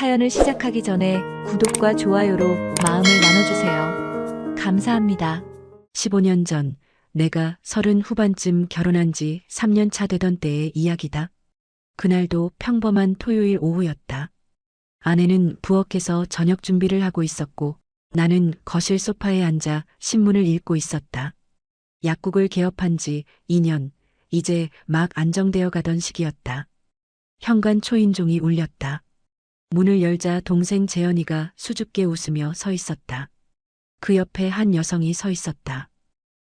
사연을 시작하기 전에 구독과 좋아요로 마음을 나눠주세요. 감사합니다. 15년 전 내가 30 후반쯤 결혼한 지 3년 차 되던 때의 이야기다. 그날도 평범한 토요일 오후였다. 아내는 부엌에서 저녁 준비를 하고 있었고 나는 거실 소파에 앉아 신문을 읽고 있었다. 약국을 개업한 지 2년, 이제 막 안정되어 가던 시기였다. 현관 초인종이 울렸다. 문을 열자 동생 재현이가 수줍게 웃으며 서 있었다. 그 옆에 한 여성이 서 있었다.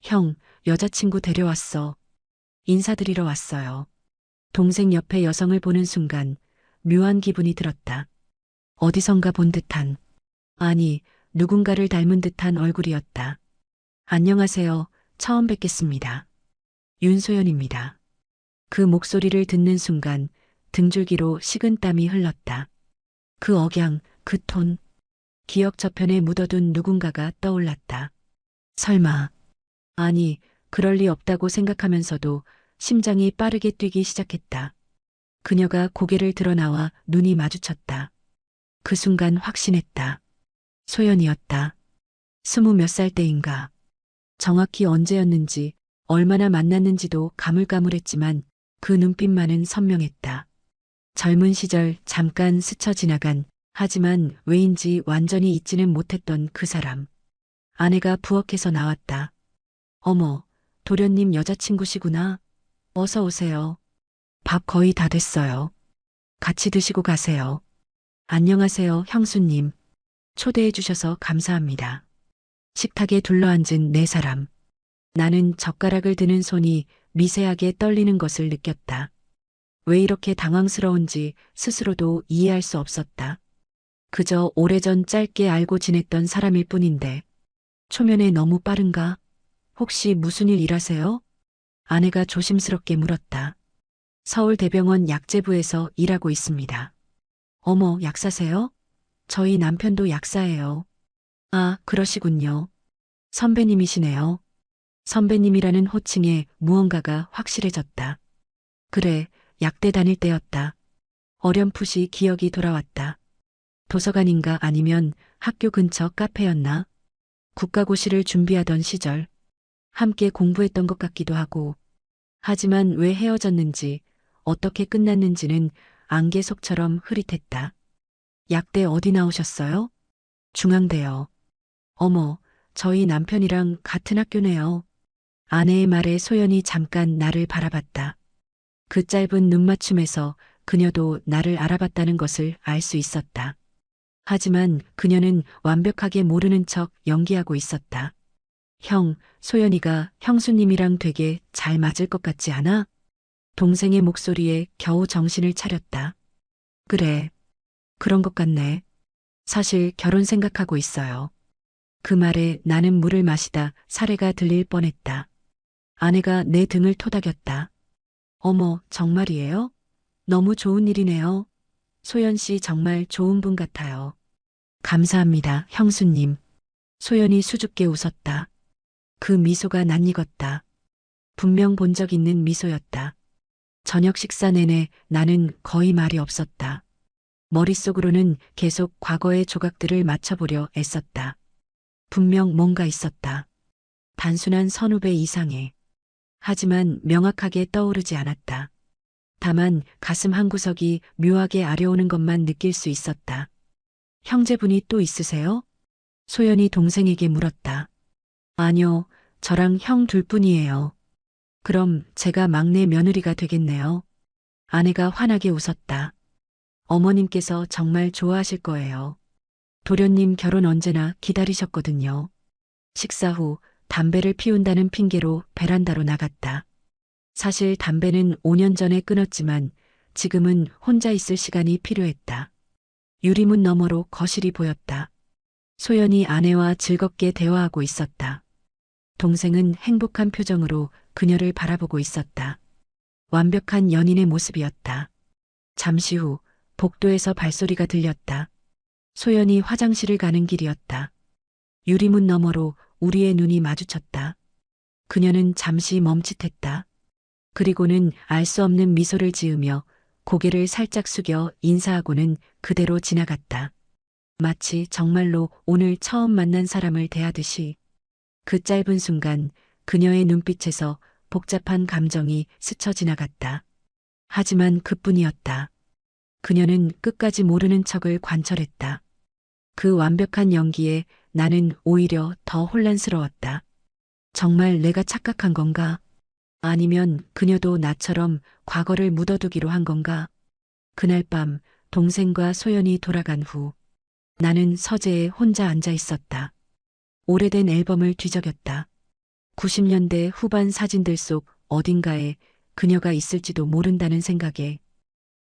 형, 여자친구 데려왔어. 인사드리러 왔어요. 동생 옆에 여성을 보는 순간 묘한 기분이 들었다. 어디선가 본 듯한, 아니, 누군가를 닮은 듯한 얼굴이었다. 안녕하세요. 처음 뵙겠습니다. 윤소연입니다. 그 목소리를 듣는 순간 등줄기로 식은땀이 흘렀다. 그 억양, 그 톤, 기억 저편에 묻어둔 누군가가 떠올랐다. 설마, 아니, 그럴 리 없다고 생각하면서도 심장이 빠르게 뛰기 시작했다. 그녀가 고개를 들어 나와 눈이 마주쳤다. 그 순간 확신했다. 소연이었다. 20몇 살 때인가. 정확히 언제였는지, 얼마나 만났는지도 가물가물했지만 그 눈빛만은 선명했다. 젊은 시절 잠깐 스쳐 지나간, 하지만 왜인지 완전히 잊지는 못했던 그 사람. 아내가 부엌에서 나왔다. 어머, 도련님 여자친구시구나. 어서 오세요. 밥 거의 다 됐어요. 같이 드시고 가세요. 안녕하세요, 형수님. 초대해 주셔서 감사합니다. 식탁에 둘러앉은 네 사람. 나는 젓가락을 드는 손이 미세하게 떨리는 것을 느꼈다. 왜 이렇게 당황스러운지 스스로도 이해할 수 없었다. 그저 오래전 짧게 알고 지냈던 사람일 뿐인데. 초면에 너무 빠른가? 혹시 무슨 일 일하세요? 아내가 조심스럽게 물었다. 서울대병원 약재부에서 일하고 있습니다. 어머, 약사세요? 저희 남편도 약사예요. 아, 그러시군요. 선배님이시네요. 선배님이라는 호칭에 무언가가 확실해졌다. 그래, 약대 다닐 때였다. 어렴풋이 기억이 돌아왔다. 도서관인가 아니면 학교 근처 카페였나? 국가고시를 준비하던 시절. 함께 공부했던 것 같기도 하고. 하지만 왜 헤어졌는지, 어떻게 끝났는지는 안개 속처럼 흐릿했다. 약대 어디 나오셨어요? 중앙대요. 어머, 저희 남편이랑 같은 학교네요. 아내의 말에 소연이 잠깐 나를 바라봤다. 그 짧은 눈맞춤에서 그녀도 나를 알아봤다는 것을 알 수 있었다. 하지만 그녀는 완벽하게 모르는 척 연기하고 있었다. 형, 소연이가 형수님이랑 되게 잘 맞을 것 같지 않아? 동생의 목소리에 겨우 정신을 차렸다. 그래, 그런 것 같네. 사실 결혼 생각하고 있어요. 그 말에 나는 물을 마시다 사례가 들릴 뻔했다. 아내가 내 등을 토닥였다. 어머, 정말이에요? 너무 좋은 일이네요. 소연 씨 정말 좋은 분 같아요. 감사합니다, 형수님. 소연이 수줍게 웃었다. 그 미소가 낯익었다. 분명 본 적 있는 미소였다. 저녁 식사 내내 나는 거의 말이 없었다. 머릿속으로는 계속 과거의 조각들을 맞춰보려 애썼다. 분명 뭔가 있었다. 단순한 선후배 이상의. 하지만 명확하게 떠오르지 않았다. 다만 가슴 한구석이 묘하게 아려오는 것만 느낄 수 있었다. 형제분이 또 있으세요? 소연이 동생에게 물었다. 아니요, 저랑 형 둘뿐이에요. 그럼 제가 막내 며느리가 되겠네요. 아내가 환하게 웃었다. 어머님께서 정말 좋아하실 거예요. 도련님 결혼 언제나 기다리셨거든요. 식사 후 담배를 피운다는 핑계로 베란다로 나갔다. 사실 담배는 5년 전에 끊었지만 지금은 혼자 있을 시간이 필요했다. 유리문 너머로 거실이 보였다. 소연이 아내와 즐겁게 대화하고 있었다. 동생은 행복한 표정으로 그녀를 바라보고 있었다. 완벽한 연인의 모습이었다. 잠시 후 복도에서 발소리가 들렸다. 소연이 화장실을 가는 길이었다. 유리문 너머로 우리의 눈이 마주쳤다. 그녀는 잠시 멈칫했다. 그리고는 알 수 없는 미소를 지으며 고개를 살짝 숙여 인사하고는 그대로 지나갔다. 마치 정말로 오늘 처음 만난 사람을 대하듯이. 그 짧은 순간 그녀의 눈빛에서 복잡한 감정이 스쳐 지나갔다. 하지만 그뿐이었다. 그녀는 끝까지 모르는 척을 관철했다. 그 완벽한 연기에 나는 오히려 더 혼란스러웠다. 정말 내가 착각한 건가? 아니면 그녀도 나처럼 과거를 묻어두기로 한 건가? 그날 밤 동생과 소연이 돌아간 후 나는 서재에 혼자 앉아 있었다. 오래된 앨범을 뒤적였다. 90년대 후반 사진들 속 어딘가에 그녀가 있을지도 모른다는 생각에.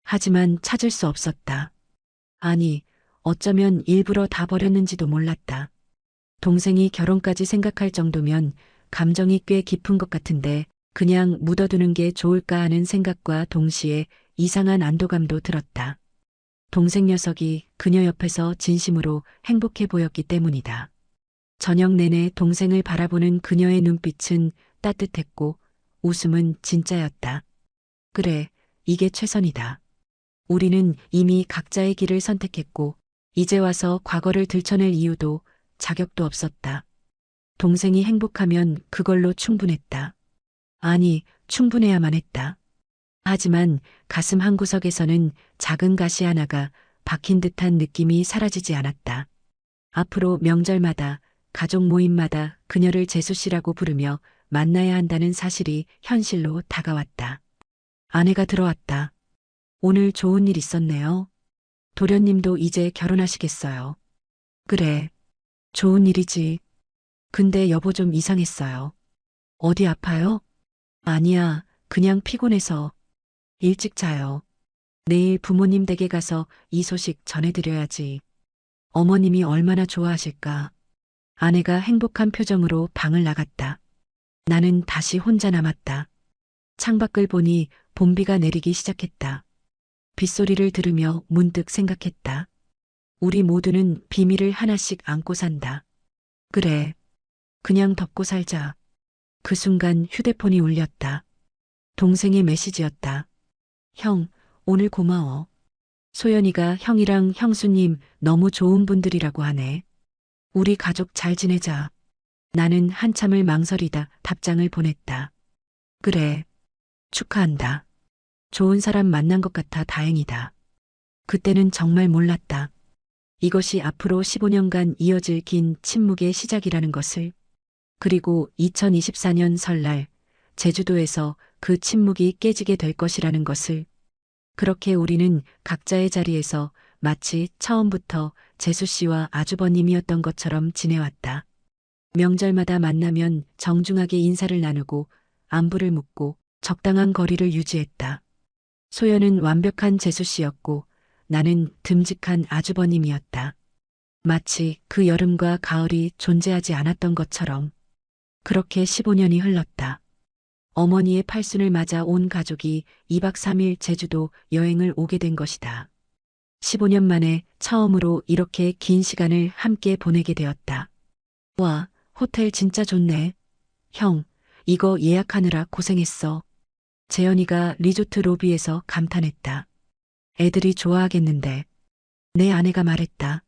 하지만 찾을 수 없었다. 아니, 어쩌면 일부러 다 버렸는지도 몰랐다. 동생이 결혼까지 생각할 정도면 감정이 꽤 깊은 것 같은데 그냥 묻어두는 게 좋을까 하는 생각과 동시에 이상한 안도감도 들었다. 동생 녀석이 그녀 옆에서 진심으로 행복해 보였기 때문이다. 저녁 내내 동생을 바라보는 그녀의 눈빛은 따뜻했고 웃음은 진짜였다. 그래, 이게 최선이다. 우리는 이미 각자의 길을 선택했고 이제 와서 과거를 들춰낼 이유도 자격도 없었다. 동생이 행복하면 그걸로 충분했다. 아니, 충분해야만 했다. 하지만 가슴 한구석에서는 작은 가시 하나가 박힌 듯한 느낌이 사라지지 않았다. 앞으로 명절마다 가족 모임마다 그녀를 재수 씨라고 부르며 만나야 한다는 사실이 현실로 다가왔다. 아내가 들어왔다. 오늘 좋은 일 있었네요. 도련님도 이제 결혼하시겠어요. 그래. 좋은 일이지. 근데 여보 좀 이상했어요. 어디 아파요? 아니야, 그냥 피곤해서. 일찍 자요. 내일 부모님 댁에 가서 이 소식 전해드려야지. 어머님이 얼마나 좋아하실까. 아내가 행복한 표정으로 방을 나갔다. 나는 다시 혼자 남았다. 창밖을 보니 봄비가 내리기 시작했다. 빗소리를 들으며 문득 생각했다. 우리 모두는 비밀을 하나씩 안고 산다. 그래. 그냥 덮고 살자. 그 순간 휴대폰이 울렸다. 동생의 메시지였다. 형, 오늘 고마워. 소연이가 형이랑 형수님 너무 좋은 분들이라고 하네. 우리 가족 잘 지내자. 나는 한참을 망설이다 답장을 보냈다. 그래. 축하한다. 좋은 사람 만난 것 같아 다행이다. 그때는 정말 몰랐다. 이것이 앞으로 15년간 이어질 긴 침묵의 시작이라는 것을. 그리고 2024년 설날 제주도에서 그 침묵이 깨지게 될 것이라는 것을. 그렇게 우리는 각자의 자리에서 마치 처음부터 재수 씨와 아주버님이었던 것처럼 지내왔다. 명절마다 만나면 정중하게 인사를 나누고 안부를 묻고 적당한 거리를 유지했다. 소연은 완벽한 재수 씨였고 나는 듬직한 아주버님이었다. 마치 그 여름과 가을이 존재하지 않았던 것처럼. 그렇게 15년이 흘렀다. 어머니의 팔순을 맞아 온 가족이 2박 3일 제주도 여행을 오게 된 것이다. 15년 만에 처음으로 이렇게 긴 시간을 함께 보내게 되었다. 와, 호텔 진짜 좋네. 형, 이거 예약하느라 고생했어. 재현이가 리조트 로비에서 감탄했다. 애들이 좋아하겠는데. 내 아내가 말했다.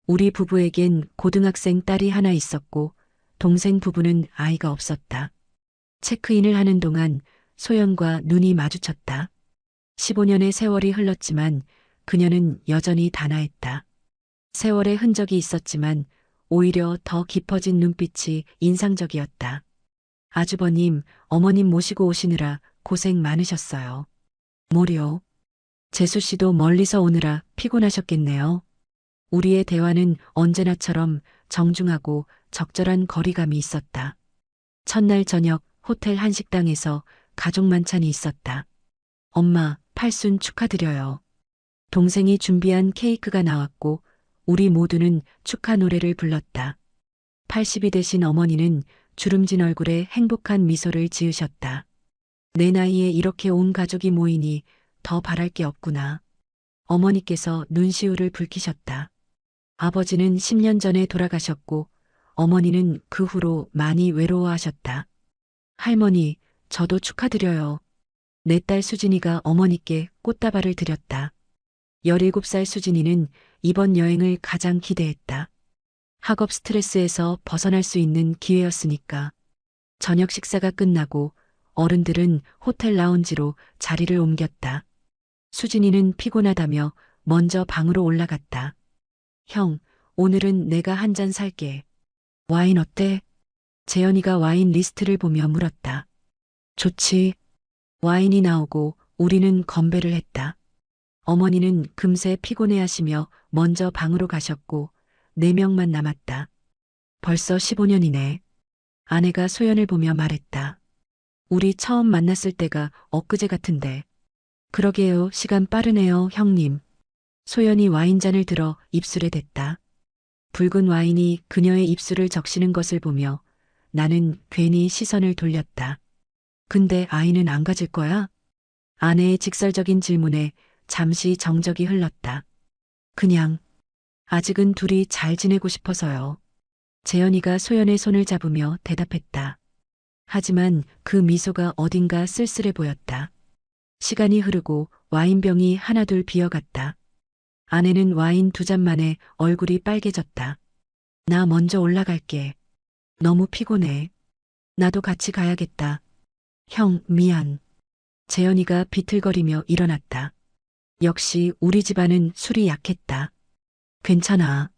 우리 부부에겐 고등학생 딸이 하나 있었고 동생 부부는 아이가 없었다. 체크인을 하는 동안 소연과 눈이 마주쳤다. 15년의 세월이 흘렀지만 그녀는 여전히 단아했다. 세월의 흔적이 있었지만 오히려 더 깊어진 눈빛이 인상적이었다. 아주버님, 어머님 모시고 오시느라 고생 많으셨어요. 뭐려? 재수 씨도 멀리서 오느라 피곤하셨겠네요. 우리의 대화는 언제나처럼 정중하고 적절한 거리감이 있었다. 첫날 저녁 호텔 한식당에서 가족 만찬이 있었다. 엄마, 팔순 축하드려요. 동생이 준비한 케이크가 나왔고 우리 모두는 축하 노래를 불렀다. 80이 되신 어머니는 주름진 얼굴에 행복한 미소를 지으셨다. 내 나이에 이렇게 온 가족이 모이니 더 바랄 게 없구나. 어머니께서 눈시울을 붉히셨다. 아버지는 10년 전에 돌아가셨고 어머니는 그 후로 많이 외로워하셨다. 할머니, 저도 축하드려요. 내 딸 수진이가 어머니께 꽃다발을 드렸다. 17살 수진이는 이번 여행을 가장 기대했다. 학업 스트레스에서 벗어날 수 있는 기회였으니까. 저녁 식사가 끝나고 어른들은 호텔 라운지로 자리를 옮겼다. 수진이는 피곤하다며 먼저 방으로 올라갔다. 형, 오늘은 내가 한 잔 살게. 와인 어때? 재현이가 와인 리스트를 보며 물었다. 좋지. 와인이 나오고 우리는 건배를 했다. 어머니는 금세 피곤해하시며 먼저 방으로 가셨고 4명만 남았다. 벌써 15년이네. 아내가 소연을 보며 말했다. 우리 처음 만났을 때가 엊그제 같은데. 그러게요. 시간 빠르네요, 형님. 소연이 와인잔을 들어 입술에 댔다. 붉은 와인이 그녀의 입술을 적시는 것을 보며 나는 괜히 시선을 돌렸다. 근데 아이는 안 가질 거야? 아내의 직설적인 질문에 잠시 정적이 흘렀다. 그냥 아직은 둘이 잘 지내고 싶어서요. 재현이가 소연의 손을 잡으며 대답했다. 하지만 그 미소가 어딘가 쓸쓸해 보였다. 시간이 흐르고 와인병이 하나둘 비어갔다. 아내는 와인 2잔 만에 얼굴이 빨개졌다. 나 먼저 올라갈게. 너무 피곤해. 나도 같이 가야겠다. 형, 미안. 재현이가 비틀거리며 일어났다. 역시 우리 집안은 술이 약했다. 괜찮아.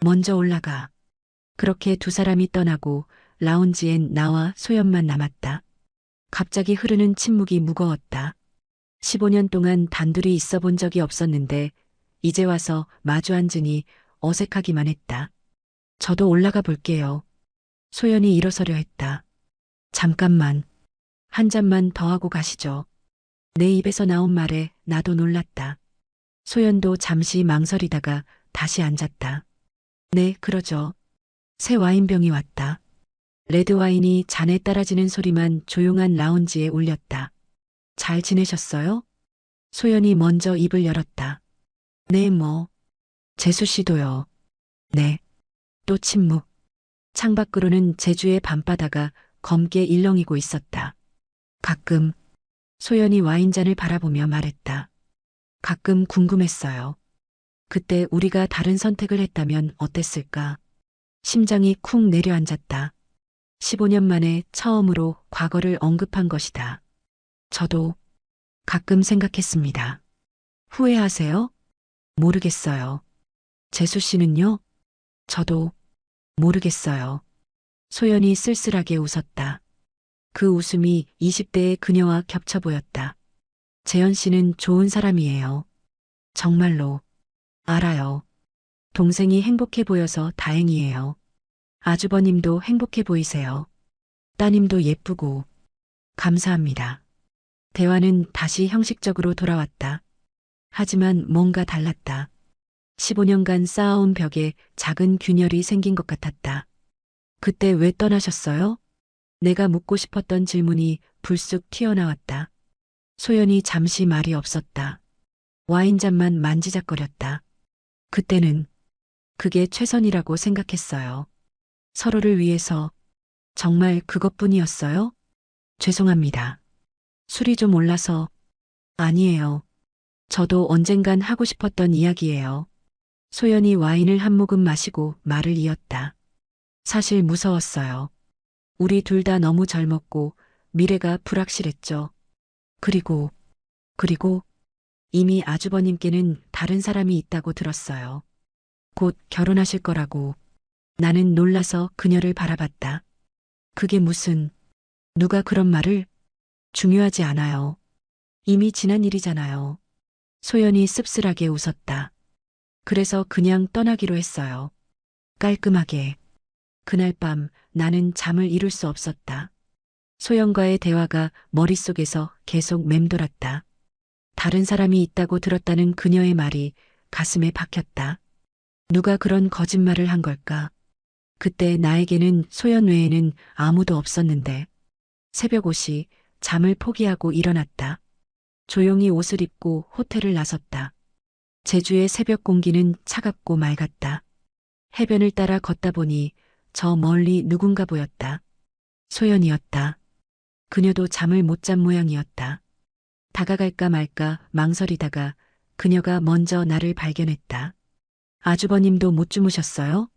먼저 올라가. 그렇게 2사람이 떠나고 라운지엔 나와 소연만 남았다. 갑자기 흐르는 침묵이 무거웠다. 15년 동안 단둘이 있어 본 적이 없었는데 이제 와서 마주 앉으니 어색하기만 했다. 저도 올라가 볼게요. 소연이 일어서려 했다. 잠깐만. 한 잔만 더 하고 가시죠. 내 입에서 나온 말에 나도 놀랐다. 소연도 잠시 망설이다가 다시 앉았다. 네, 그러죠. 새 와인병이 왔다. 레드와인이 잔에 따라지는 소리만 조용한 라운지에 울렸다. 잘 지내셨어요? 소연이 먼저 입을 열었다. 네, 뭐. 재수 씨도요. 네. 또 침묵. 창밖으로는 제주의 밤바다가 검게 일렁이고 있었다. 가끔 소연이 와인잔을 바라보며 말했다. 가끔 궁금했어요. 그때 우리가 다른 선택을 했다면 어땠을까? 심장이 쿵 내려앉았다. 15년 만에 처음으로 과거를 언급한 것이다. 저도 가끔 생각했습니다. 후회하세요? 모르겠어요. 재수 씨는요? 저도 모르겠어요. 소연이 쓸쓸하게 웃었다. 그 웃음이 20대의 그녀와 겹쳐 보였다. 재현 씨는 좋은 사람이에요. 정말로. 알아요. 동생이 행복해 보여서 다행이에요. 아주버님도 행복해 보이세요. 따님도 예쁘고. 감사합니다. 대화는 다시 형식적으로 돌아왔다. 하지만 뭔가 달랐다. 15년간 쌓아온 벽에 작은 균열이 생긴 것 같았다. 그때 왜 떠나셨어요? 내가 묻고 싶었던 질문이 불쑥 튀어나왔다. 소연이 잠시 말이 없었다. 와인잔만 만지작거렸다. 그때는 그게 최선이라고 생각했어요. 서로를 위해서 정말 그것뿐이었어요? 죄송합니다. 술이 좀 올라서. 아니에요. 저도 언젠간 하고 싶었던 이야기예요. 소연이 와인을 한 모금 마시고 말을 이었다. 사실 무서웠어요. 우리 둘 다 너무 젊었고 미래가 불확실했죠. 그리고 이미 아주버님께는 다른 사람이 있다고 들었어요. 곧 결혼하실 거라고. 나는 놀라서 그녀를 바라봤다. 그게 무슨, 누가 그런 말을? 중요하지 않아요. 이미 지난 일이잖아요. 소연이 씁쓸하게 웃었다. 그래서 그냥 떠나기로 했어요. 깔끔하게. 그날 밤 나는 잠을 이룰 수 없었다. 소연과의 대화가 머릿속에서 계속 맴돌았다. 다른 사람이 있다고 들었다는 그녀의 말이 가슴에 박혔다. 누가 그런 거짓말을 한 걸까? 그때 나에게는 소연 외에는 아무도 없었는데. 새벽 5시 잠을 포기하고 일어났다. 조용히 옷을 입고 호텔을 나섰다. 제주의 새벽 공기는 차갑고 맑았다. 해변을 따라 걷다 보니 저 멀리 누군가 보였다. 소연이었다. 그녀도 잠을 못 잔 모양이었다. 다가갈까 말까 망설이다가 그녀가 먼저 나를 발견했다. 아주버님도 못 주무셨어요?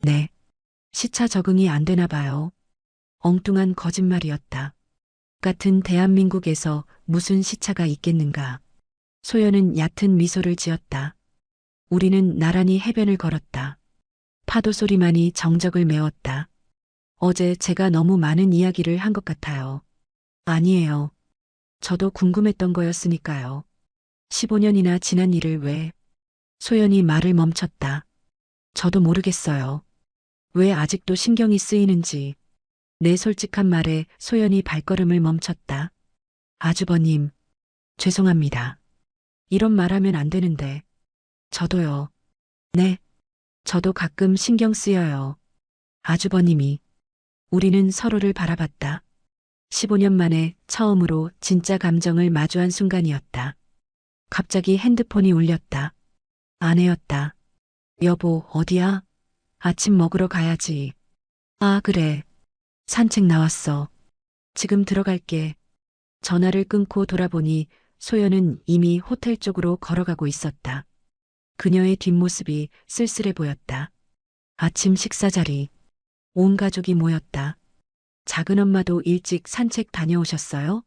네. 시차 적응이 안 되나 봐요. 엉뚱한 거짓말이었다. 같은 대한민국에서 무슨 시차가 있겠는가. 소연은 얕은 미소를 지었다. 우리는 나란히 해변을 걸었다. 파도 소리만이 정적을 메웠다. 어제 제가 너무 많은 이야기를 한 것 같아요. 아니에요. 저도 궁금했던 거였으니까요. 15년이나 지난 일을 왜? 소연이 말을 멈췄다. 저도 모르겠어요. 왜 아직도 신경이 쓰이는지. 내 솔직한 말에 소연이 발걸음을 멈췄다. 아주버님, 죄송합니다. 이런 말하면 안 되는데. 저도요. 네, 저도 가끔 신경 쓰여요. 아주버님이. 우리는 서로를 바라봤다. 15년 만에 처음으로 진짜 감정을 마주한 순간이었다. 갑자기 핸드폰이 울렸다. 아내였다. 여보, 어디야? 아침 먹으러 가야지. 아, 그래. 산책 나왔어. 지금 들어갈게. 전화를 끊고 돌아보니 소연은 이미 호텔 쪽으로 걸어가고 있었다. 그녀의 뒷모습이 쓸쓸해 보였다. 아침 식사 자리. 온 가족이 모였다. 작은 엄마도 일찍 산책 다녀오셨어요?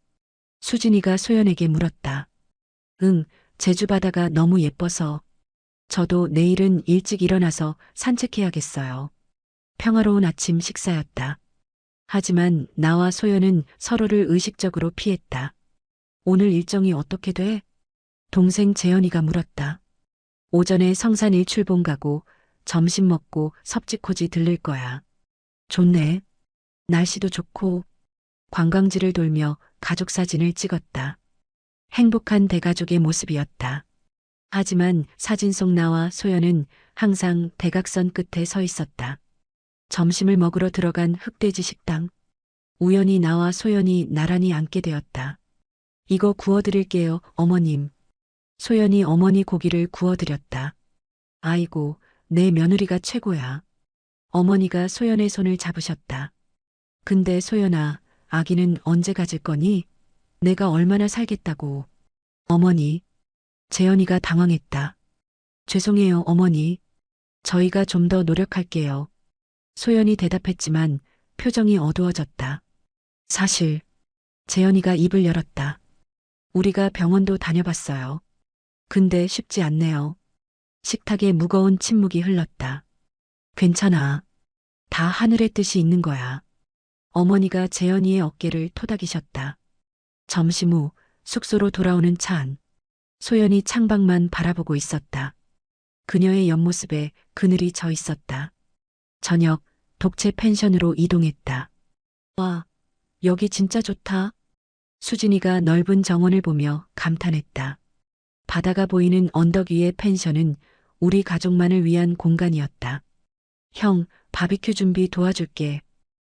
수진이가 소연에게 물었다. 응, 제주 바다가 너무 예뻐서. 저도 내일은 일찍 일어나서 산책해야겠어요. 평화로운 아침 식사였다. 하지만 나와 소연은 서로를 의식적으로 피했다. 오늘 일정이 어떻게 돼? 동생 재현이가 물었다. 오전에 성산 일출봉 가고 점심 먹고 섭지코지 들릴 거야. 좋네. 날씨도 좋고 관광지를 돌며 가족 사진을 찍었다. 행복한 대가족의 모습이었다. 하지만 사진 속 나와 소연은 항상 대각선 끝에 서 있었다. 점심을 먹으러 들어간 흑돼지 식당. 우연히 나와 소연이 나란히 앉게 되었다. 이거 구워드릴게요, 어머님. 소연이 어머니 고기를 구워드렸다. 아이고, 내 며느리가 최고야. 어머니가 소연의 손을 잡으셨다. 근데 소연아, 아기는 언제 가질 거니? 내가 얼마나 살겠다고. 어머니. 재현이가 당황했다. 죄송해요, 어머니. 저희가 좀 더 노력할게요. 소연이 대답했지만 표정이 어두워졌다. 사실, 재현이가 입을 열었다. 우리가 병원도 다녀봤어요. 근데 쉽지 않네요. 식탁에 무거운 침묵이 흘렀다. 괜찮아. 다 하늘의 뜻이 있는 거야. 어머니가 재현이의 어깨를 토닥이셨다. 점심 후 숙소로 돌아오는 차 안. 소연이 창밖만 바라보고 있었다. 그녀의 옆모습에 그늘이 져 있었다. 저녁 독채 펜션으로 이동했다. 와, 여기 진짜 좋다. 수진이가 넓은 정원을 보며 감탄했다. 바다가 보이는 언덕 위의 펜션은 우리 가족만을 위한 공간이었다. 형, 바비큐 준비 도와줄게.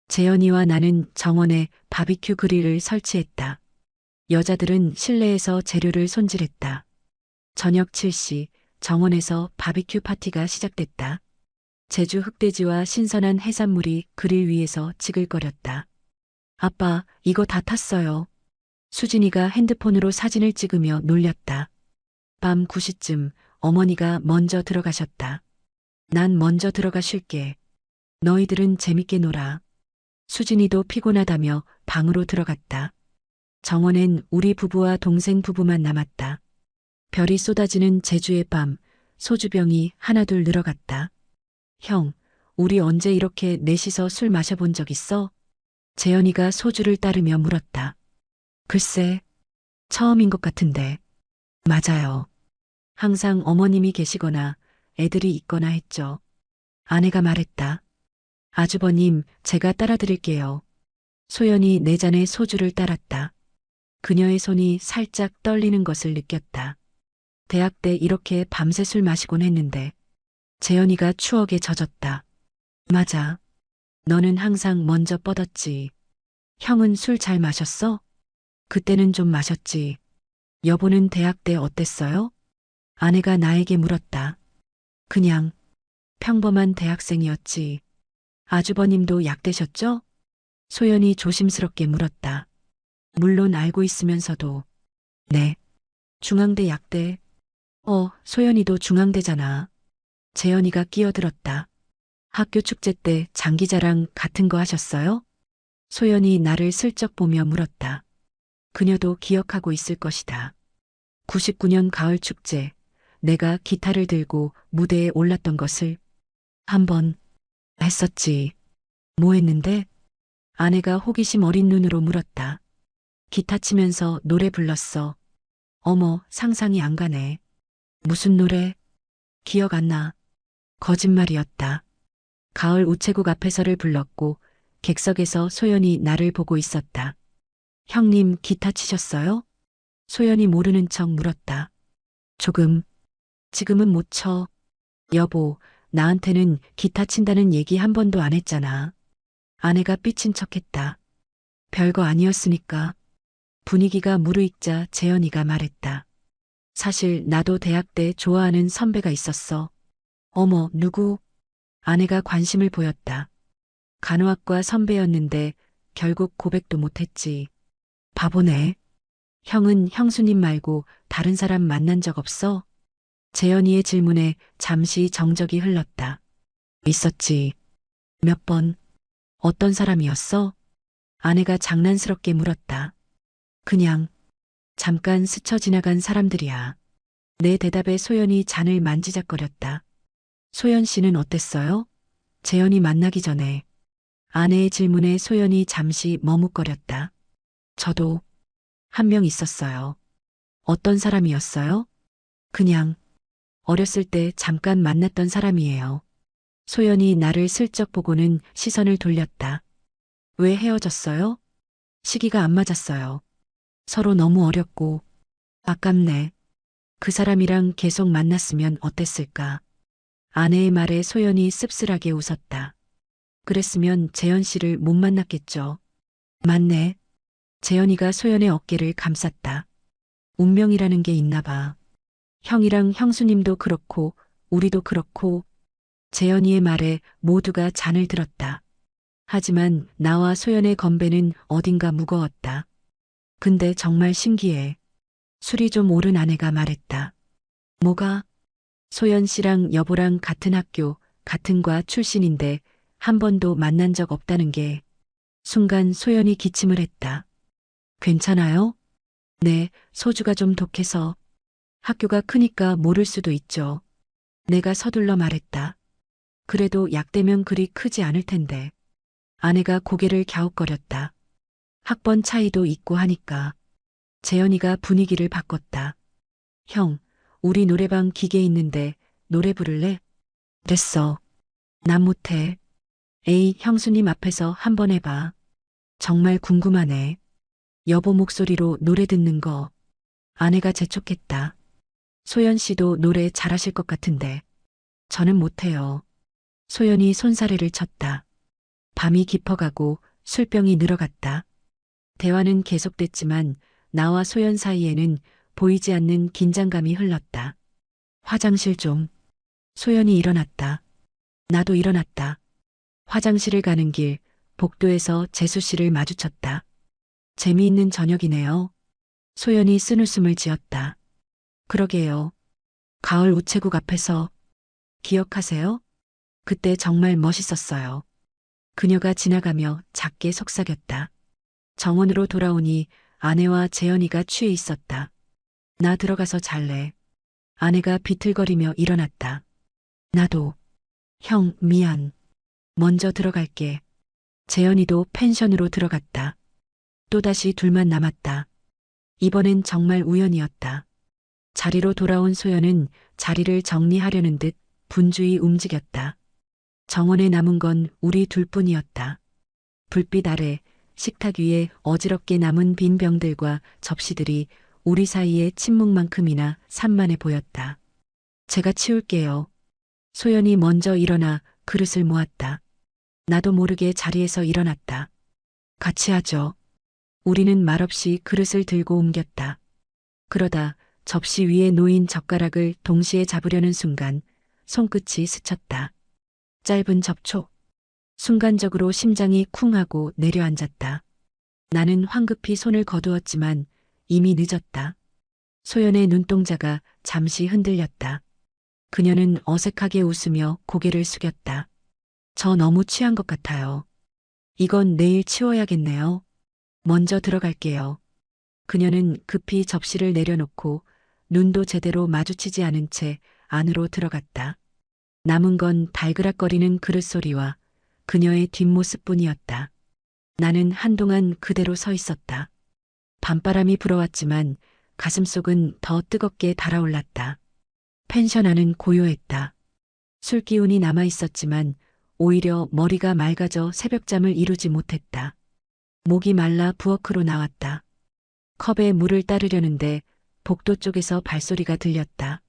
재현이와 나는 정원에 바비큐 그릴을 설치했다. 여자들은 실내에서 재료를 손질했다. 저녁 7시 정원에서 바비큐 파티가 시작됐다. 제주 흑돼지와 신선한 해산물이 그릴 위에서 지글거렸다. 아빠, 이거 다 탔어요. 수진이가 핸드폰으로 사진을 찍으며 놀렸다. 밤 9시쯤 어머니가 먼저 들어가셨다. 난 먼저 들어가 쉴게. 너희들은 재밌게 놀아. 수진이도 피곤하다며 방으로 들어갔다. 정원엔 우리 부부와 동생 부부만 남았다. 별이 쏟아지는 제주의 밤, 소주병이 하나둘 늘어갔다. 형, 우리 언제 이렇게 넷이서 술 마셔본 적 있어? 재현이가 소주를 따르며 물었다. 글쎄, 처음인 것 같은데. 맞아요. 항상 어머님이 계시거나 애들이 있거나 했죠. 아내가 말했다. 아주버님, 제가 따라드릴게요. 소연이 내 잔에 소주를 따랐다. 그녀의 손이 살짝 떨리는 것을 느꼈다. 대학 때 이렇게 밤새 술 마시곤 했는데 재현이가 추억에 젖었다. 맞아. 너는 항상 먼저 뻗었지. 형은 술 잘 마셨어? 그때는 좀 마셨지. 여보는 대학 때 어땠어요? 아내가 나에게 물었다. 그냥 평범한 대학생이었지. 아주버님도 약되셨죠? 소연이 조심스럽게 물었다. 물론 알고 있으면서도. 네. 중앙대 약대. 소연이도 중앙대잖아. 재현이가 끼어들었다. 학교 축제 때 장기자랑 같은 거 하셨어요? 소연이 나를 슬쩍 보며 물었다. 그녀도 기억하고 있을 것이다. 99년 가을 축제, 내가 기타를 들고 무대에 올랐던 것을 한 번 했었지. 뭐 했는데? 아내가 호기심 어린 눈으로 물었다. 기타 치면서 노래 불렀어. 어머, 상상이 안 가네. 무슨 노래? 기억 안 나. 거짓말이었다. 가을 우체국 앞에서를 불렀고 객석에서 소연이 나를 보고 있었다. 형님 기타 치셨어요? 소연이 모르는 척 물었다. 조금. 지금은 못 쳐. 여보, 나한테는 기타 친다는 얘기 한 번도 안 했잖아. 아내가 삐친 척했다. 별거 아니었으니까. 분위기가 무르익자 재현이가 말했다. 사실 나도 대학 때 좋아하는 선배가 있었어. 어머, 누구? 아내가 관심을 보였다. 간호학과 선배였는데 결국 고백도 못했지. 바보네. 형은 형수님 말고 다른 사람 만난 적 없어? 재현이의 질문에 잠시 정적이 흘렀다. 있었지. 몇 번. 어떤 사람이었어? 아내가 장난스럽게 물었다. 그냥 잠깐 스쳐 지나간 사람들이야. 내 대답에 소연이 잔을 만지작거렸다. 소연 씨는 어땠어요? 재현이 만나기 전에. 아내의 질문에 소연이 잠시 머뭇거렸다. 저도 한 명 있었어요. 어떤 사람이었어요? 그냥 어렸을 때 잠깐 만났던 사람이에요. 소연이 나를 슬쩍 보고는 시선을 돌렸다. 왜 헤어졌어요? 시기가 안 맞았어요. 서로 너무 어렸고 아깝네. 그 사람이랑 계속 만났으면 어땠을까? 아내의 말에 소연이 씁쓸하게 웃었다. 그랬으면 재현 씨를 못 만났겠죠. 맞네. 재현이가 소연의 어깨를 감쌌다. 운명이라는 게 있나 봐. 형이랑 형수님도 그렇고 우리도 그렇고. 재현이의 말에 모두가 잔을 들었다. 하지만 나와 소연의 건배는 어딘가 무거웠다. 근데 정말 신기해. 술이 좀 오른 아내가 말했다. 뭐가? 소연 씨랑 여보랑 같은 학교, 같은 과 출신인데 한 번도 만난 적 없다는 게. 순간 소연이 기침을 했다. 괜찮아요? 네, 소주가 좀 독해서. 학교가 크니까 모를 수도 있죠. 내가 서둘러 말했다. 그래도 약대면 그리 크지 않을 텐데. 아내가 고개를 갸웃거렸다. 학번 차이도 있고 하니까. 재현이가 분위기를 바꿨다. 형, 우리 노래방 기계 있는데 노래 부를래? 됐어. 난 못해. 에이, 형수님 앞에서 한번 해봐. 정말 궁금하네. 여보 목소리로 노래 듣는 거. 아내가 재촉했다. 소연 씨도 노래 잘하실 것 같은데. 저는 못해요. 소연이 손사래를 쳤다. 밤이 깊어가고 술병이 늘어갔다. 대화는 계속됐지만 나와 소연 사이에는 보이지 않는 긴장감이 흘렀다. 화장실 좀. 소연이 일어났다. 나도 일어났다. 화장실을 가는 길, 복도에서 재수 씨를 마주쳤다. 재미있는 저녁이네요. 소연이 쓴웃음을 지었다. 그러게요. 가을 우체국 앞에서. 기억하세요? 그때 정말 멋있었어요. 그녀가 지나가며 작게 속삭였다. 정원으로 돌아오니 아내와 재현이가 취해 있었다. 나 들어가서 잘래. 아내가 비틀거리며 일어났다. 나도. 형, 미안. 먼저 들어갈게. 재현이도 펜션으로 들어갔다. 또다시 둘만 남았다. 이번엔 정말 우연이었다. 자리로 돌아온 소연은 자리를 정리하려는 듯 분주히 움직였다. 정원에 남은 건 우리 둘뿐이었다. 불빛 아래 식탁 위에 어지럽게 남은 빈 병들과 접시들이 우리 사이의 침묵만큼이나 산만해 보였다. 제가 치울게요. 소연이 먼저 일어나 그릇을 모았다. 나도 모르게 자리에서 일어났다. 같이 하죠. 우리는 말없이 그릇을 들고 옮겼다. 그러다 접시 위에 놓인 젓가락을 동시에 잡으려는 순간 손끝이 스쳤다. 짧은 접촉. 순간적으로 심장이 쿵 하고 내려앉았다. 나는 황급히 손을 거두었지만 이미 늦었다. 소연의 눈동자가 잠시 흔들렸다. 그녀는 어색하게 웃으며 고개를 숙였다. 저 너무 취한 것 같아요. 이건 내일 치워야겠네요. 먼저 들어갈게요. 그녀는 급히 접시를 내려놓고 눈도 제대로 마주치지 않은 채 안으로 들어갔다. 남은 건 달그락거리는 그릇 소리와 그녀의 뒷모습뿐이었다. 나는 한동안 그대로 서 있었다. 밤바람이 불어왔지만 가슴속은 더 뜨겁게 달아올랐다. 펜션 안은 고요했다. 술 기운이 남아 있었지만 오히려 머리가 맑아져 새벽잠을 이루지 못했다. 목이 말라 부엌으로 나왔다. 컵에 물을 따르려는데 복도 쪽에서 발소리가 들렸다.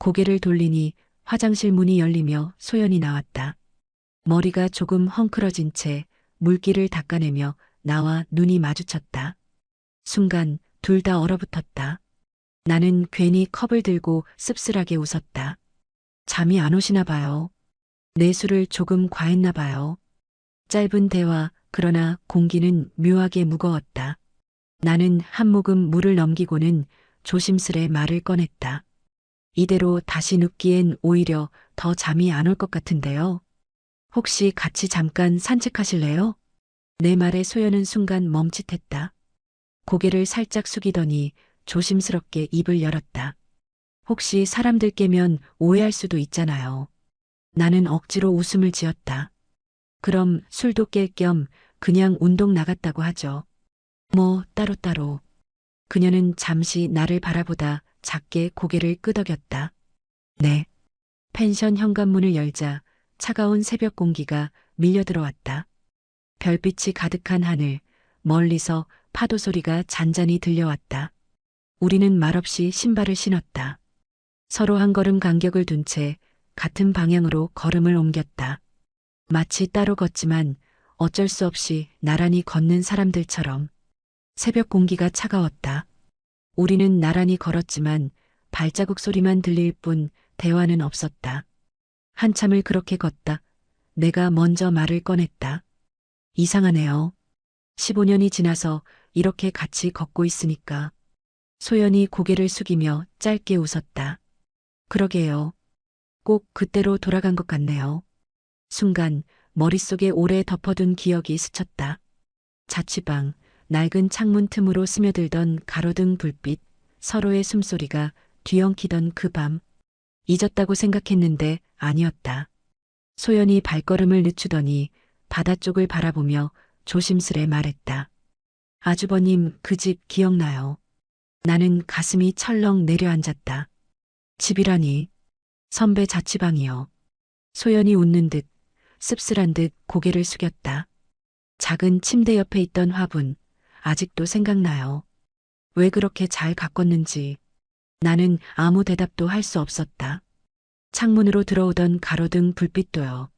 고개를 돌리니 화장실 문이 열리며 소연이 나왔다. 머리가 조금 헝클어진 채 물기를 닦아내며 나와 눈이 마주쳤다. 순간 둘 다 얼어붙었다. 나는 괜히 컵을 들고 씁쓸하게 웃었다. 잠이 안 오시나 봐요. 내 술을 조금 과했나 봐요. 짧은 대화, 그러나 공기는 묘하게 무거웠다. 나는 한 모금 물을 넘기고는 조심스레 말을 꺼냈다. 이대로 다시 눕기엔 오히려 더 잠이 안 올 것 같은데요. 혹시 같이 잠깐 산책하실래요? 내 말에 소연은 순간 멈칫했다. 고개를 살짝 숙이더니 조심스럽게 입을 열었다. 혹시 사람들 깨면 오해할 수도 있잖아요. 나는 억지로 웃음을 지었다. 그럼 술도 깰 겸 그냥 운동 나갔다고 하죠. 뭐 따로따로. 그녀는 잠시 나를 바라보다 작게 고개를 끄덕였다. 네. 펜션 현관문을 열자 차가운 새벽 공기가 밀려 들어왔다. 별빛이 가득한 하늘, 멀리서 파도 소리가 잔잔히 들려왔다. 우리는 말없이 신발을 신었다. 서로 한 걸음 간격을 둔 채 같은 방향으로 걸음을 옮겼다. 마치 따로 걷지만 어쩔 수 없이 나란히 걷는 사람들처럼. 새벽 공기가 차가웠다. 우리는 나란히 걸었지만 발자국 소리만 들릴 뿐 대화는 없었다. 한참을 그렇게 걷다. 내가 먼저 말을 꺼냈다. 이상하네요. 15년이 지나서 이렇게 같이 걷고 있으니까. 소연이 고개를 숙이며 짧게 웃었다. 그러게요. 꼭 그때로 돌아간 것 같네요. 순간 머릿속에 오래 덮어둔 기억이 스쳤다. 자취방, 낡은 창문 틈으로 스며들던 가로등 불빛, 서로의 숨소리가 뒤엉키던 그 밤. 잊었다고 생각했는데 아니었다. 소연이 발걸음을 늦추더니 바다 쪽을 바라보며 조심스레 말했다. 아주버님 그 집 기억나요? 나는 가슴이 철렁 내려앉았다. 집이라니. 선배 자취방이요. 소연이 웃는 듯 씁쓸한 듯 고개를 숙였다. 작은 침대 옆에 있던 화분, 아직도 생각나요. 왜 그렇게 잘 가꿨는지. 나는 아무 대답도 할 수 없었다. 창문으로 들어오던 가로등 불빛도요.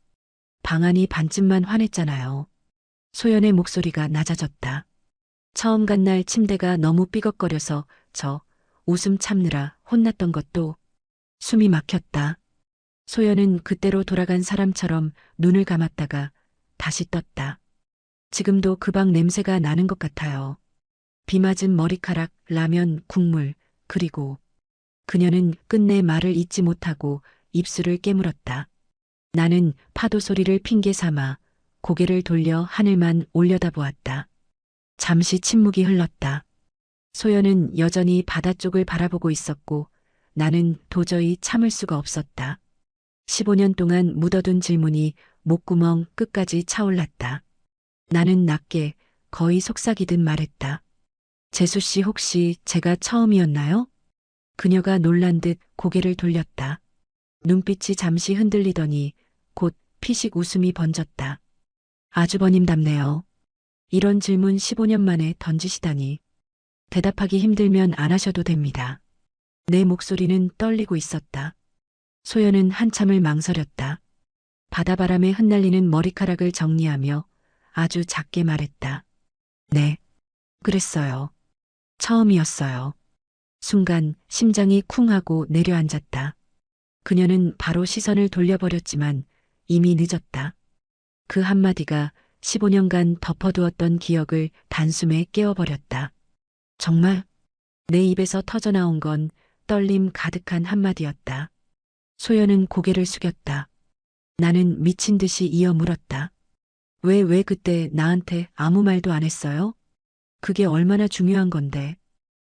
방 안이 반쯤만 환했잖아요. 소연의 목소리가 낮아졌다. 처음 간 날 침대가 너무 삐걱거려서 저 웃음 참느라 혼났던 것도. 숨이 막혔다. 소연은 그때로 돌아간 사람처럼 눈을 감았다가 다시 떴다. 지금도 그 방 냄새가 나는 것 같아요. 비 맞은 머리카락, 라면, 국물, 그리고 그녀는 끝내 말을 잇지 못하고 입술을 깨물었다. 나는 파도 소리를 핑계 삼아 고개를 돌려 하늘만 올려다보았다. 잠시 침묵이 흘렀다. 소연은 여전히 바다 쪽을 바라보고 있었고 나는 도저히 참을 수가 없었다. 15년 동안 묻어둔 질문이 목구멍 끝까지 차올랐다. 나는 낮게 거의 속삭이듯 말했다. 재수 씨 혹시 제가 처음이었나요? 그녀가 놀란 듯 고개를 돌렸다. 눈빛이 잠시 흔들리더니 곧 피식 웃음이 번졌다. 아주버님답네요. 이런 질문 15년 만에 던지시다니. 대답하기 힘들면 안 하셔도 됩니다. 내 목소리는 떨리고 있었다. 소연은 한참을 망설였다. 바다바람에 흩날리는 머리카락을 정리하며 아주 작게 말했다. 네, 그랬어요. 처음이었어요. 순간 심장이 쿵 하고 내려앉았다. 그녀는 바로 시선을 돌려버렸지만 이미 늦었다. 그 한마디가 15년간 덮어두었던 기억을 단숨에 깨워버렸다. 정말? 내 입에서 터져나온 건 떨림 가득한 한마디였다. 소연은 고개를 숙였다. 나는 미친 듯이 이어 물었다. 왜 그때 나한테 아무 말도 안 했어요? 그게 얼마나 중요한 건데.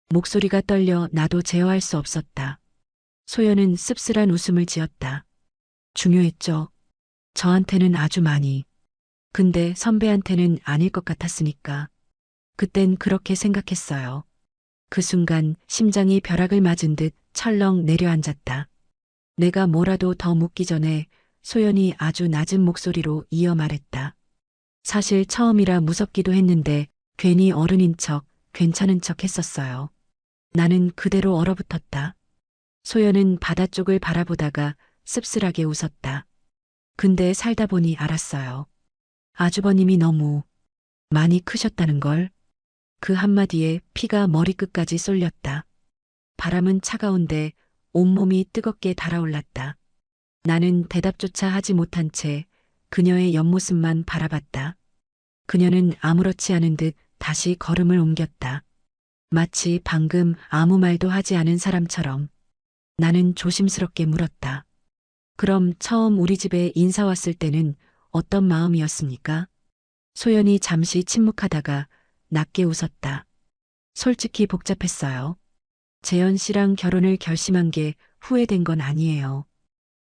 목소리가 떨려 나도 제어할 수 없었다. 소연은 씁쓸한 웃음을 지었다. 중요했죠. 저한테는 아주 많이. 근데 선배한테는 아닐 것 같았으니까. 그땐 그렇게 생각했어요. 그 순간 심장이 벼락을 맞은 듯 철렁 내려앉았다. 내가 뭐라도 더 묻기 전에 소연이 아주 낮은 목소리로 이어 말했다. 사실 처음이라 무섭기도 했는데 괜히 어른인 척, 괜찮은 척 했었어요. 나는 그대로 얼어붙었다. 소연은 바다 쪽을 바라보다가 씁쓸하게 웃었다. 근데 살다 보니 알았어요. 아주버님이 너무 많이 크셨다는 걸. 그 한마디에 피가 머리끝까지 쏠렸다. 바람은 차가운데 온몸이 뜨겁게 달아올랐다. 나는 대답조차 하지 못한 채 그녀의 옆모습만 바라봤다. 그녀는 아무렇지 않은 듯 다시 걸음을 옮겼다. 마치 방금 아무 말도 하지 않은 사람처럼. 나는 조심스럽게 물었다. 그럼 처음 우리 집에 인사 왔을 때는 어떤 마음이었습니까? 소연이 잠시 침묵하다가 낮게 웃었다. 솔직히 복잡했어요. 재현 씨랑 결혼을 결심한 게 후회된 건 아니에요.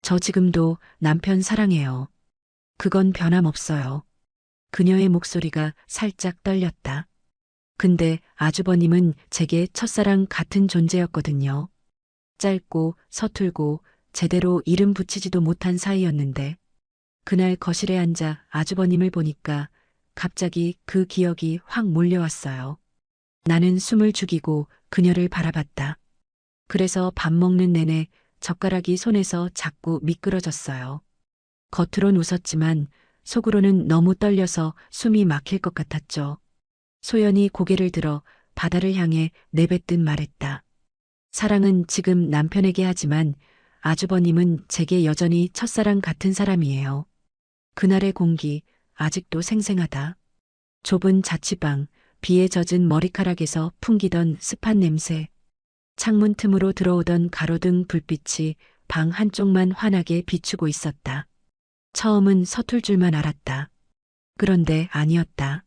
저 지금도 남편 사랑해요. 그건 변함없어요. 그녀의 목소리가 살짝 떨렸다. 근데 아주버님은 제게 첫사랑 같은 존재였거든요. 짧고 서툴고 제대로 이름 붙이지도 못한 사이였는데 그날 거실에 앉아 아주버님을 보니까 갑자기 그 기억이 확 몰려왔어요. 나는 숨을 죽이고 그녀를 바라봤다. 그래서 밥 먹는 내내 젓가락이 손에서 자꾸 미끄러졌어요. 겉으론 웃었지만 속으로는 너무 떨려서 숨이 막힐 것 같았죠. 소연이 고개를 들어 바다를 향해 내뱉듯 말했다. 사랑은 지금 남편에게 하지만 아주버님은 제게 여전히 첫사랑 같은 사람이에요. 그날의 공기 아직도 생생하다. 좁은 자취방, 비에 젖은 머리카락에서 풍기던 습한 냄새, 창문 틈으로 들어오던 가로등 불빛이 방 한쪽만 환하게 비추고 있었다. 처음은 서툴 줄만 알았다. 그런데 아니었다.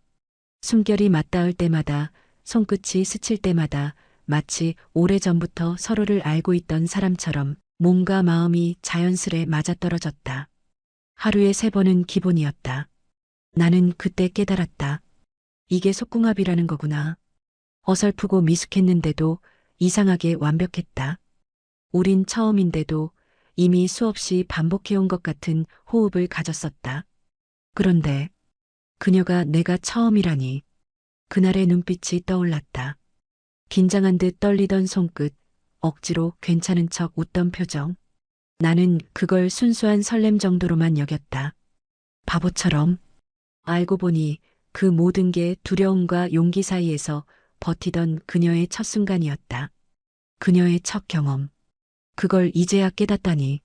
숨결이 맞닿을 때마다, 손끝이 스칠 때마다 마치 오래전부터 서로를 알고 있던 사람처럼 몸과 마음이 자연스레 맞아떨어졌다. 하루에 3번은 기본이었다. 나는 그때 깨달았다. 이게 속궁합이라는 거구나. 어설프고 미숙했는데도 이상하게 완벽했다. 우린 처음인데도 이미 수없이 반복해온 것 같은 호흡을 가졌었다. 그런데 그녀가 내가 처음이라니. 그날의 눈빛이 떠올랐다. 긴장한 듯 떨리던 손끝, 억지로 괜찮은 척 웃던 표정. 나는 그걸 순수한 설렘 정도로만 여겼다. 바보처럼. 알고 보니 그 모든 게 두려움과 용기 사이에서 버티던 그녀의 첫 순간이었다. 그녀의 첫 경험. 그걸 이제야 깨닫다니.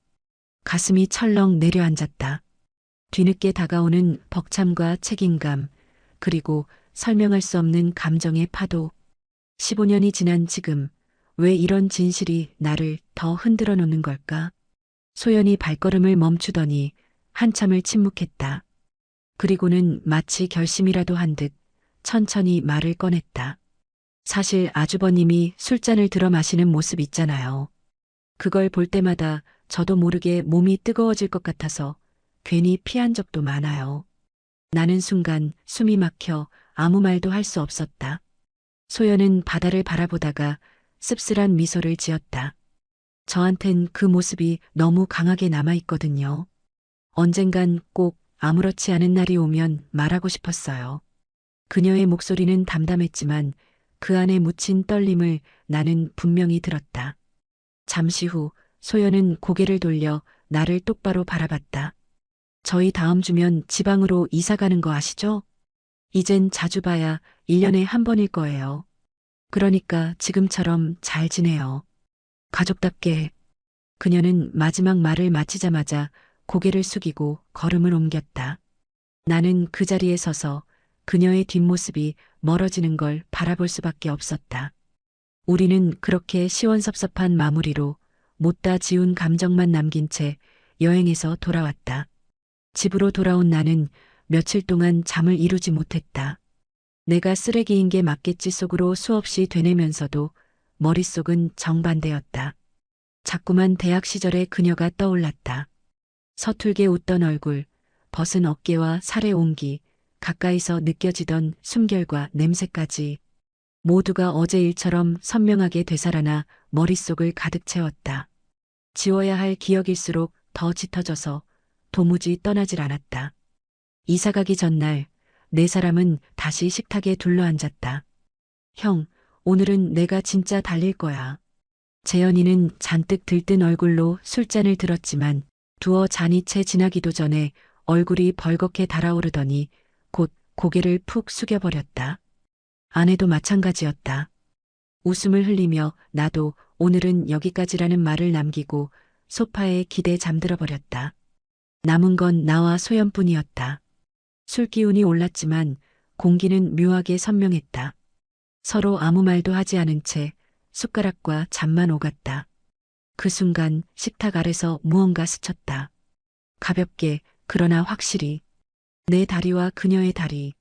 가슴이 철렁 내려앉았다. 뒤늦게 다가오는 벅참과 책임감, 그리고 설명할 수 없는 감정의 파도. 15년이 지난 지금, 왜 이런 진실이 나를 더 흔들어 놓는 걸까? 소연이 발걸음을 멈추더니 한참을 침묵했다. 그리고는 마치 결심이라도 한 듯 천천히 말을 꺼냈다. 사실 아주버님이 술잔을 들어 마시는 모습 있잖아요. 그걸 볼 때마다 저도 모르게 몸이 뜨거워질 것 같아서 괜히 피한 적도 많아요. 나는 순간 숨이 막혀 아무 말도 할 수 없었다. 소연은 바다를 바라보다가 씁쓸한 미소를 지었다. 저한텐 그 모습이 너무 강하게 남아있거든요. 언젠간 꼭 아무렇지 않은 날이 오면 말하고 싶었어요. 그녀의 목소리는 담담했지만 그 안에 묻힌 떨림을 나는 분명히 들었다. 잠시 후 소연은 고개를 돌려 나를 똑바로 바라봤다. 저희 다음 주면 지방으로 이사 가는 거 아시죠? 이젠 자주 봐야 1년에 한 번일 거예요. 그러니까 지금처럼 잘 지내요. 가족답게. 그녀는 마지막 말을 마치자마자 고개를 숙이고 걸음을 옮겼다. 나는 그 자리에 서서 그녀의 뒷모습이 멀어지는 걸 바라볼 수밖에 없었다. 우리는 그렇게 시원섭섭한 마무리로 못다 지운 감정만 남긴 채 여행에서 돌아왔다. 집으로 돌아온 나는 며칠 동안 잠을 이루지 못했다. 내가 쓰레기인 게 맞겠지 속으로 수없이 되뇌면서도 머릿속은 정반대였다. 자꾸만 대학 시절의 그녀가 떠올랐다. 서툴게 웃던 얼굴, 벗은 어깨와 살의 온기, 가까이서 느껴지던 숨결과 냄새까지 모두가 어제 일처럼 선명하게 되살아나 머릿속을 가득 채웠다. 지워야 할 기억일수록 더 짙어져서 도무지 떠나질 않았다. 이사 가기 전날 네 사람은 다시 식탁에 둘러앉았다. 형, 오늘은 내가 진짜 달릴 거야. 재현이는 잔뜩 들뜬 얼굴로 술잔을 들었지만 두어 잔이 채 지나기도 전에 얼굴이 벌겋게 달아오르더니 곧 고개를 푹 숙여버렸다. 아내도 마찬가지였다. 웃음을 흘리며 나도 오늘은 여기까지라는 말을 남기고 소파에 기대 잠들어 버렸다. 남은 건 나와 소연뿐이었다. 술 기운이 올랐지만 공기는 묘하게 선명했다. 서로 아무 말도 하지 않은 채 숟가락과 잠만 오갔다. 그 순간 식탁 아래서 무언가 스쳤다. 가볍게 그러나 확실히 내 다리와 그녀의 다리.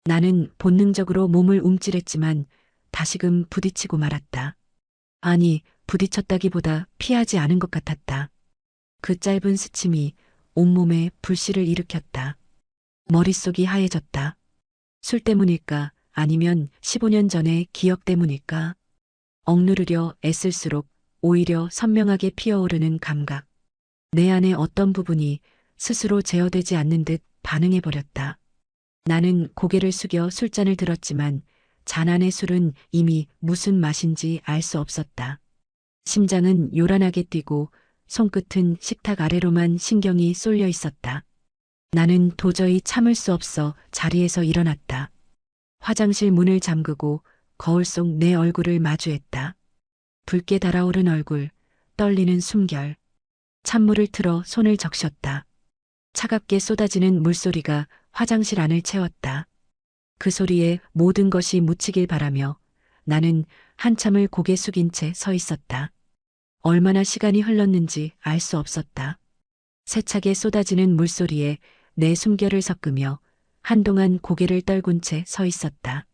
나는 본능적으로 몸을 움찔했지만 다시금 부딪히고 말았다. 아니, 부딪혔다기보다 피하지 않은 것 같았다. 그 짧은 스침이 온몸에 불씨를 일으켰다. 머릿속이 하얘졌다. 술 때문일까? 아니면 15년 전의 기억 때문일까? 억누르려 애쓸수록 오히려 선명하게 피어오르는 감각. 내 안의 어떤 부분이 스스로 제어되지 않는 듯 반응해버렸다. 나는 고개를 숙여 술잔을 들었지만 잔 안의 술은 이미 무슨 맛인지 알 수 없었다. 심장은 요란하게 뛰고 손끝은 식탁 아래로만 신경이 쏠려 있었다. 나는 도저히 참을 수 없어 자리에서 일어났다. 화장실 문을 잠그고 거울 속 내 얼굴을 마주했다. 붉게 달아오른 얼굴, 떨리는 숨결. 찬물을 틀어 손을 적셨다. 차갑게 쏟아지는 물소리가 화장실 안을 채웠다. 그 소리에 모든 것이 묻히길 바라며 나는 한참을 고개 숙인 채 서 있었다. 얼마나 시간이 흘렀는지 알 수 없었다. 세차게 쏟아지는 물소리에 내 숨결을 섞으며 한동안 고개를 떨군 채 서 있었다.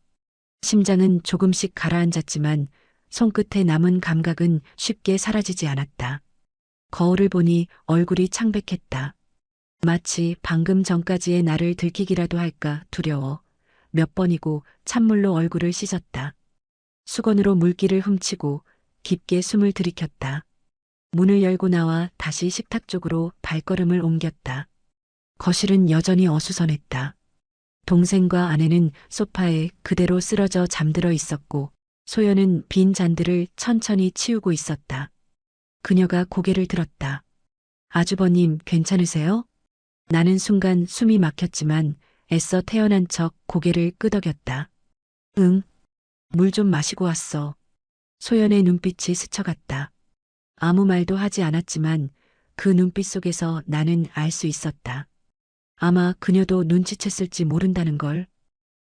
심장은 조금씩 가라앉았지만 손끝에 남은 감각은 쉽게 사라지지 않았다. 거울을 보니 얼굴이 창백했다. 마치 방금 전까지의 나를 들키기라도 할까 두려워 몇 번이고 찬물로 얼굴을 씻었다. 수건으로 물기를 훔치고 깊게 숨을 들이켰다. 문을 열고 나와 다시 식탁 쪽으로 발걸음을 옮겼다. 거실은 여전히 어수선했다. 동생과 아내는 소파에 그대로 쓰러져 잠들어 있었고 소연은 빈 잔들을 천천히 치우고 있었다. 그녀가 고개를 들었다. 아주버님 괜찮으세요? 나는 순간 숨이 막혔지만 애써 태어난 척 고개를 끄덕였다. 응. 물 좀 마시고 왔어. 소연의 눈빛이 스쳐갔다. 아무 말도 하지 않았지만 그 눈빛 속에서 나는 알 수 있었다. 아마 그녀도 눈치챘을지 모른다는 걸.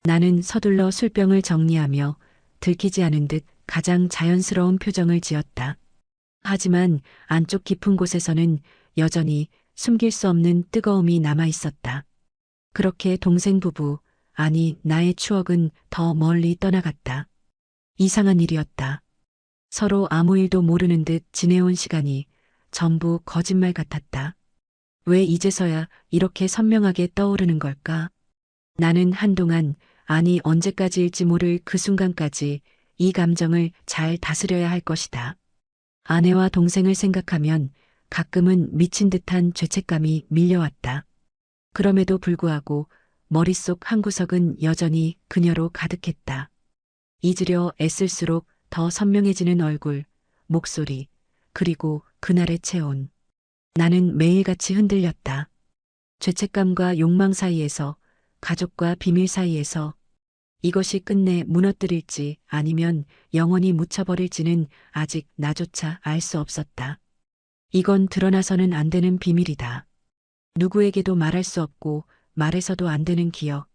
나는 서둘러 술병을 정리하며 들키지 않은 듯 가장 자연스러운 표정을 지었다. 하지만 안쪽 깊은 곳에서는 여전히 숨길 수 없는 뜨거움이 남아 있었다. 그렇게 동생 부부, 아니 나의 추억은 더 멀리 떠나갔다. 이상한 일이었다. 서로 아무 일도 모르는 듯 지내온 시간이 전부 거짓말 같았다. 왜 이제서야 이렇게 선명하게 떠오르는 걸까? 나는 한동안, 아니 언제까지일지 모를 그 순간까지 이 감정을 잘 다스려야 할 것이다. 아내와 동생을 생각하면 가끔은 미친 듯한 죄책감이 밀려왔다. 그럼에도 불구하고 머릿속 한구석은 여전히 그녀로 가득했다. 잊으려 애쓸수록 더 선명해지는 얼굴, 목소리, 그리고 그날의 체온. 나는 매일같이 흔들렸다. 죄책감과 욕망 사이에서, 가족과 비밀 사이에서 이것이 끝내 무너뜨릴지 아니면 영원히 묻혀버릴지는 아직 나조차 알 수 없었다. 이건 드러나서는 안 되는 비밀이다. 누구에게도 말할 수 없고 말해서도 안 되는 기억.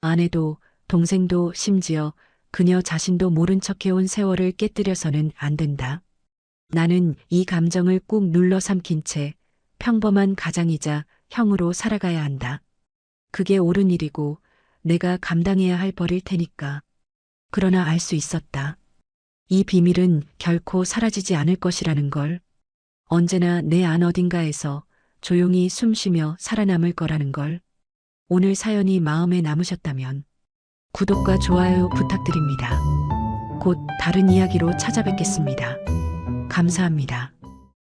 아내도 동생도 심지어 그녀 자신도 모른 척해온 세월을 깨뜨려서는 안 된다. 나는 이 감정을 꾹 눌러 삼킨 채 평범한 가장이자 형으로 살아가야 한다. 그게 옳은 일이고 내가 감당해야 할 벌일 테니까. 그러나 알 수 있었다. 이 비밀은 결코 사라지지 않을 것이라는 걸. 언제나 내 안 어딘가에서 조용히 숨쉬며 살아남을 거라는 걸. 오늘 사연이 마음에 남으셨다면 구독과 좋아요 부탁드립니다. 곧 다른 이야기로 찾아뵙겠습니다. 감사합니다.